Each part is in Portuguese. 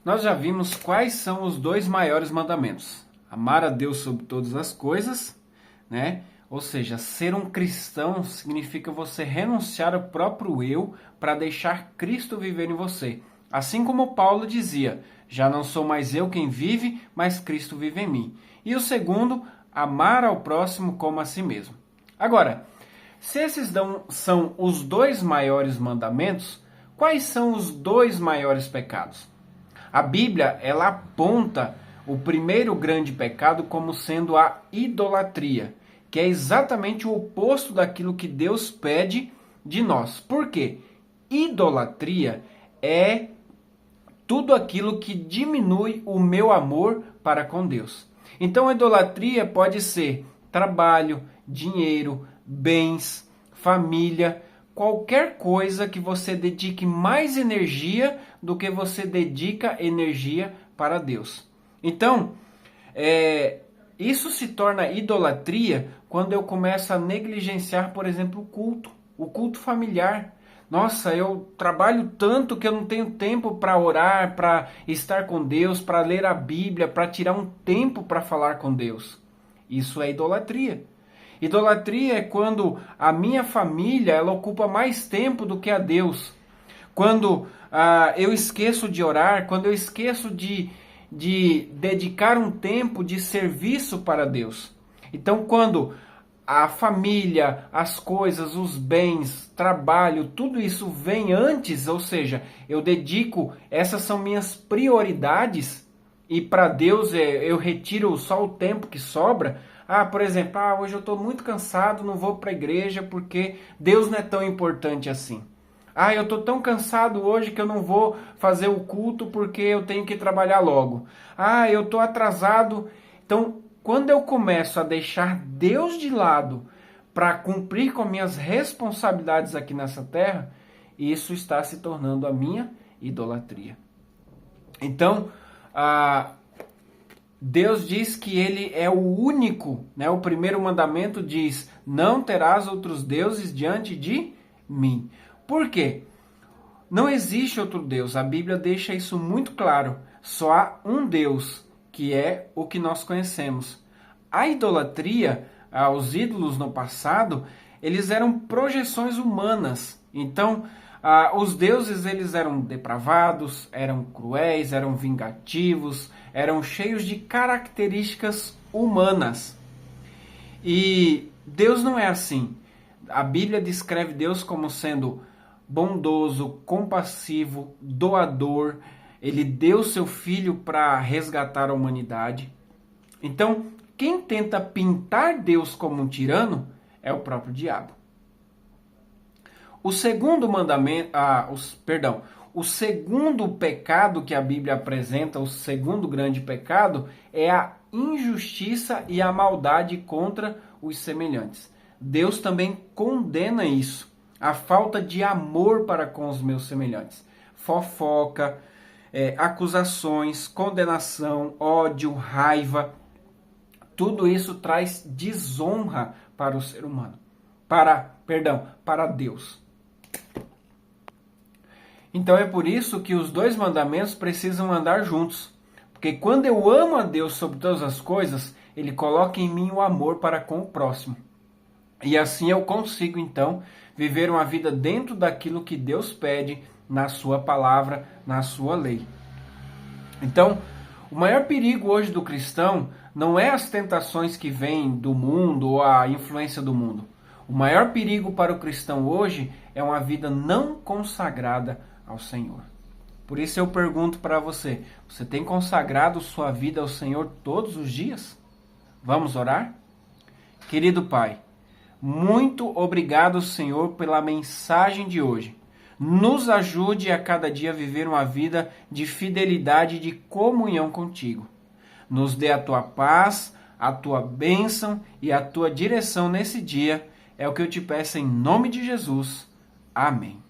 nós já vimos quais são os dois maiores mandamentos. Amar a Deus sobre todas as coisas, né? Ou seja, ser um cristão significa você renunciar ao próprio eu para deixar Cristo viver em você. Assim como Paulo dizia, já não sou mais eu quem vive, mas Cristo vive em mim. E o segundo, amar ao próximo como a si mesmo. Agora, se esses são os dois maiores mandamentos, quais são os dois maiores pecados? A Bíblia, ela aponta o primeiro grande pecado como sendo a idolatria, que é exatamente o oposto daquilo que Deus pede de nós. Por quê? Idolatria é tudo aquilo que diminui o meu amor para com Deus. Então a idolatria pode ser trabalho, dinheiro, bens, família, qualquer coisa que você dedique mais energia do que você dedica energia para Deus. Então, isso se torna idolatria quando eu começo a negligenciar, por exemplo, o culto familiar. Nossa, eu trabalho tanto que eu não tenho tempo para orar, para estar com Deus, para ler a Bíblia, para tirar um tempo para falar com Deus. Isso é idolatria. Idolatria é quando a minha família ela ocupa mais tempo do que a Deus. Quando eu esqueço de orar, quando eu esqueço de dedicar um tempo de serviço para Deus. Então, quando a família, as coisas, os bens, trabalho, tudo isso vem antes, ou seja, eu dedico, essas são minhas prioridades, e para Deus eu retiro só o tempo que sobra. Por exemplo, hoje eu estou muito cansado, não vou para a igreja porque Deus não é tão importante assim. Eu estou tão cansado hoje que eu não vou fazer o culto porque eu tenho que trabalhar logo. Eu estou atrasado. Então, quando eu começo a deixar Deus de lado para cumprir com minhas responsabilidades aqui nessa terra, isso está se tornando a minha idolatria. Então, Deus diz que Ele é o único, né? O primeiro mandamento diz, não terás outros deuses diante de mim. Por quê? Não existe outro Deus. A Bíblia deixa isso muito claro. Só há um Deus, que é o que nós conhecemos. A idolatria, os ídolos no passado, eles eram projeções humanas. Então, os deuses eles eram depravados, eram cruéis, eram vingativos, eram cheios de características humanas. E Deus não é assim. A Bíblia descreve Deus como sendo bondoso, compassivo, doador. Ele deu seu filho para resgatar a humanidade. Então, quem tenta pintar Deus como um tirano é o próprio diabo. O segundo mandamento, o segundo pecado que a Bíblia apresenta, o segundo grande pecado, é a injustiça e a maldade contra os semelhantes. Deus também condena isso, a falta de amor para com os meus semelhantes. Fofoca, acusações, condenação, ódio, raiva, tudo isso traz desonra para o ser humano, para Deus. Então é por isso que os dois mandamentos precisam andar juntos. Porque quando eu amo a Deus sobre todas as coisas, Ele coloca em mim o amor para com o próximo. E assim eu consigo, então, viver uma vida dentro daquilo que Deus pede na sua palavra, na sua lei. Então, o maior perigo hoje do cristão não é as tentações que vêm do mundo ou a influência do mundo. O maior perigo para o cristão hoje é uma vida não consagrada ao Senhor. Por isso eu pergunto para você, você tem consagrado sua vida ao Senhor todos os dias? Vamos orar? Querido Pai, muito obrigado, Senhor, pela mensagem de hoje. Nos ajude a cada dia a viver uma vida de fidelidade e de comunhão contigo. Nos dê a tua paz, a tua bênção e a tua direção nesse dia. É o que eu te peço em nome de Jesus. Amém.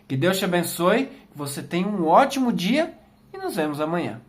Que Deus te abençoe, que você tenha um ótimo dia e nos vemos amanhã.